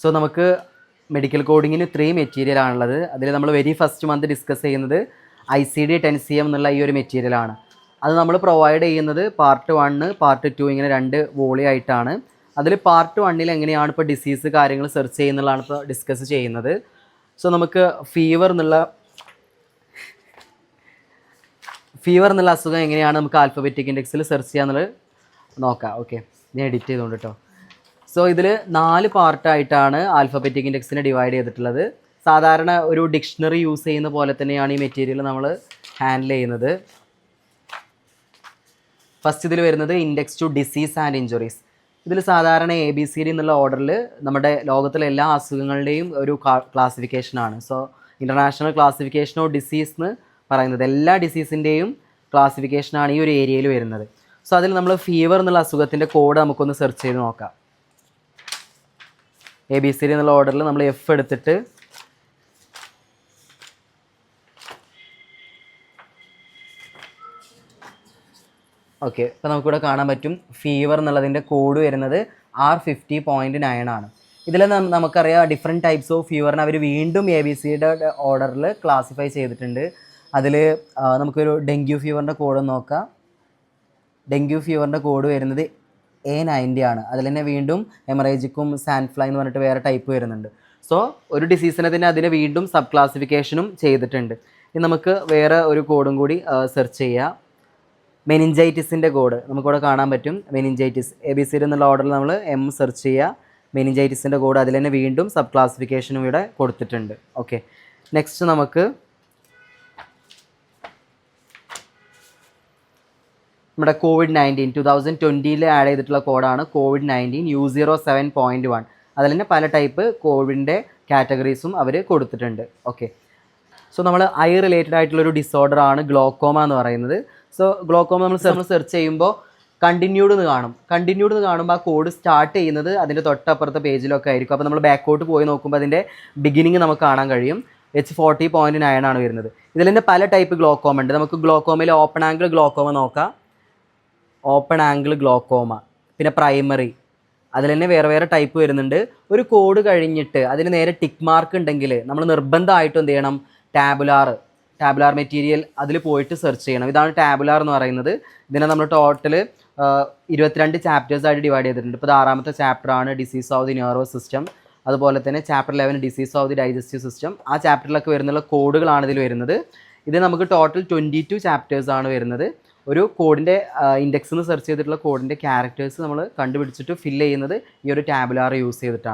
So നമുക്ക് medical കോഡിങ്ങിന് 3 material ആണുള്ളത്. അതിൽ നമ്മൾ വെരി ഫസ്റ്റ് മന്ത് ഡിസ്കസ് ചെയ്യുന്നത് ICD 10CM എന്നുള്ള ഈ ഒരു മെറ്റീരിയലാണ്. അത് നമ്മൾ പ്രൊവൈഡ് ചെയ്യുന്നത് പാർട്ട് 1 പാർട്ട് 2 ഇങ്ങനെ 2 വോളി ആയിട്ടാണ്. അതിൽ പാർട്ട് 1 എങ്ങനെയാണ് ഇപ്പോൾ ഡിസീസ് കാര്യങ്ങൾ സെർച്ച് ചെയ്യുന്നതാണ് ഇപ്പോൾ ഡിസ്കസ് ചെയ്യുന്നത്. സോ നമുക്ക് ഫീവർ എന്നുള്ള അസുഖം എങ്ങനെയാണ് നമുക്ക് ആൽഫബറ്റിക് ഇൻഡെക്സിൽ സെർച്ച് ചെയ്യാന്നുള്ളത് നോക്കാം. ഓക്കെ, ഞാൻ എഡിറ്റ് ചെയ്തുകൊണ്ട് കേട്ടോ. സോ ഇതിൽ 4 പാർട്ടായിട്ടാണ് ആൽഫബറ്റിക് ഇൻഡെക്സിനെ ഡിവൈഡ് ചെയ്തിട്ടുള്ളത്. സാധാരണ ഒരു ഡിക്ഷണറി യൂസ് ചെയ്യുന്ന പോലെ തന്നെയാണ് ഈ മെറ്റീരിയൽ നമ്മൾ ഹാൻഡിൽ ചെയ്യുന്നത്. ഫസ്റ്റ് ഇതിൽ വരുന്നത് index to disease and injuries. ഇതിൽ സാധാരണ ABCD എന്നുള്ള ഓർഡറിൽ നമ്മുടെ ലോകത്തിലെ എല്ലാ അസുഖങ്ങളുടെയും ഒരു ക്ലാസിഫിക്കേഷനാണ്. So international classification of disease എന്ന് പറയുന്നത് എല്ലാ ഡിസീസിൻ്റെയും ക്ലാസിഫിക്കേഷനാണ് ഈ ഒരു ഏരിയയിൽ വരുന്നത്. സോ അതിൽ നമ്മൾ ഫീവർ എന്നുള്ള അസുഖത്തിൻ്റെ കോഡ് നമുക്കൊന്ന് സെർച്ച് ചെയ്ത് നോക്കാം. ABCD എന്നുള്ള ഓർഡറിൽ നമ്മൾ F എടുത്തിട്ട് ഓക്കെ, ഇപ്പോൾ നമുക്കിവിടെ കാണാൻ പറ്റും ഫീവർ എന്നുള്ളതിൻ്റെ കോഡ് വരുന്നത് R50.9 ആണ്. ഇതിൽ നമുക്കറിയാം ഡിഫറെൻറ്റ് ടൈപ്സ് ഓഫ് ഫീവറിനെ അവർ വീണ്ടും ABCD ഓർഡറിൽ ക്ലാസിഫൈ ചെയ്തിട്ടുണ്ട്. അതിൽ നമുക്കൊരു ഡെങ്കു ഫീവറിൻ്റെ കോഡ് നോക്കാം. ഡെങ്കു ഫീവറിൻ്റെ കോഡ് വരുന്നത് A90 ആണ്. അതിൽ തന്നെ വീണ്ടും ഹെമറേജിക്കും സാൻഫ്ലൈ എന്ന് പറഞ്ഞിട്ട് വേറെ ടൈപ്പ് വരുന്നുണ്ട്. സോ ഒരു ഡിസീസിനെ തന്നെ അതിനെ വീണ്ടും സബ് ക്ലാസിഫിക്കേഷനും ചെയ്തിട്ടുണ്ട്. ഇനി നമുക്ക് വേറെ ഒരു കോഡും കൂടി സെർച്ച് ചെയ്യാം. മെനിഞ്ചൈറ്റിസിൻ്റെ കോഡ് നമുക്കിവിടെ കാണാൻ പറ്റും. മെനിഞ്ചൈറ്റിസ് ABCD എന്നുള്ള ഓർഡറിൽ നമ്മൾ M സെർച്ച് ചെയ്യുക. മെനിഞ്ചൈറ്റിസിൻ്റെ കോഡ് അതിൽ തന്നെ വീണ്ടും സബ് ക്ലാസിഫിക്കേഷനും ഇവിടെ കൊടുത്തിട്ടുണ്ട്. ഓക്കെ, നെക്സ്റ്റ് നമുക്ക് നമ്മുടെ COVID-19 2020 ആഡ് ചെയ്തിട്ടുള്ള കോഡാണ് COVID-19 U07.1. അതിൽ തന്നെ പല ടൈപ്പ് കോവിഡിൻ്റെ കാറ്റഗറീസും അവർ കൊടുത്തിട്ടുണ്ട്. ഓക്കെ, സോ നമ്മൾ ഐ റിലേറ്റഡ് ആയിട്ടുള്ളൊരു ഡിസോർഡറാണ് ഗ്ലോക്കോമ എന്ന് പറയുന്നത്. സോ ഗ്ലോക്കോമ നമ്മൾ സെർച്ച് ചെയ്യുമ്പോൾ കണ്ടിന്യൂഡ് എന്ന് കാണുമ്പോൾ ആ കോഡ് സ്റ്റാർട്ട് ചെയ്യുന്നത് അതിൻ്റെ തൊട്ടപ്പുറത്തെ പേജിലൊക്കെ ആയിരിക്കും. അപ്പോൾ നമ്മൾ ബാക്കോട്ട് പോയി നോക്കുമ്പോൾ അതിൻ്റെ ബിഗിനിങ് നമുക്ക് കാണാൻ കഴിയും. H40.9 ആണ് വരുന്നത്. ഇതിൽ തന്നെ പല ടൈപ്പ് ഗ്ലോക്കോമ ഉണ്ട്. നമുക്ക് ഗ്ലോക്കോമയിൽ ഓപ്പൺ ആംഗിൾ ഗ്ലോക്കോമ നോക്കാം. ഓപ്പൺ ആംഗിൾ ഗ്ലോക്കോമ, പിന്നെ പ്രൈമറി, അതിൽ തന്നെ വേറെ ടൈപ്പ് വരുന്നുണ്ട്. ഒരു കോഡ് കഴിഞ്ഞിട്ട് അതിന് നേരെ ടിക്ക് മാർക്ക് ഉണ്ടെങ്കിൽ നമ്മൾ നിർബന്ധമായിട്ടും എന്ത് ചെയ്യണം, ടാബുലാർ മെറ്റീരിയൽ അതിൽ പോയിട്ട് സെർച്ച് ചെയ്യണം. ഇതാണ് ടാബുലാർ എന്ന് പറയുന്നത്. ഇതിനെ നമ്മൾ ടോട്ടൽ 22 ചാപ്റ്റേഴ്സായിട്ട് ഡിവൈഡ് ചെയ്തിട്ടുണ്ട്. ഇപ്പോൾ 6ാമത്തെ ചാപ്റ്ററാണ് disease of the nervous system. അതുപോലെ തന്നെ chapter 11 disease of the digestive system. ആ ചാപ്റ്ററിലൊക്കെ വരുന്നുള്ള കോഡുകളാണ് ഇതിൽ വരുന്നത്. ഇത് നമുക്ക് ടോട്ടൽ 22 ചാപ്റ്റേഴ്സാണ് വരുന്നത്. ഒരു കോഡിൻ്റെ ഇൻഡെക്സ് എന്ന് സെർച്ച് ചെയ്തിട്ടുള്ള കോഡിൻ്റെ ക്യാരക്ടേഴ്സ് നമ്മൾ കണ്ടുപിടിച്ചിട്ട് ഫില്ല് ചെയ്യുന്നത് ഈ ഒരു ടാബുലാർ യൂസ് ചെയ്തിട്ടാണ്.